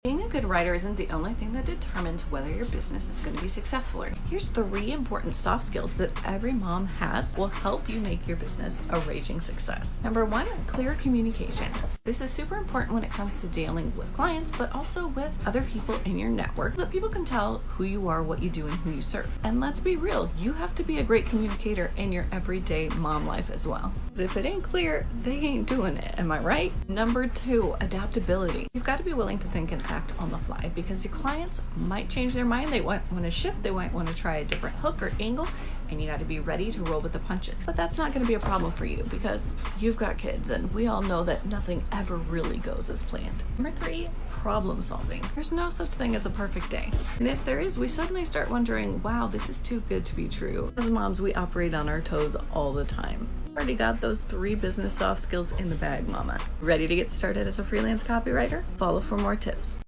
Being a good writer isn't the only thing that determines whether your business is going to be successful. Here's 3 important soft skills that every mom has will help you make your business a raging success. Number 1, clear communication. This is super important when it comes to dealing with clients, but also with other people in your network, so that people can tell who you are, what you do, and who you serve. And let's be real, you have to be a great communicator in your everyday mom life as well. If it ain't clear, they ain't doing it. Am I right? Number 2, adaptability. You've got to be willing to think and act on the fly, because your clients might change their mind. They want to shift. They might want to try a different hook or angle, and you got to be ready to roll with the punches. But that's not going to be a problem for you because you've got kids, and we all know that nothing ever really goes as planned. Number 3, problem solving. There's no such thing as a perfect day. And if there is, we suddenly start wondering, wow, this is too good to be true. As moms, we operate on our toes all the time. Already got those 3 business soft skills in the bag, mama. Ready to get started as a freelance copywriter? Follow for more tips.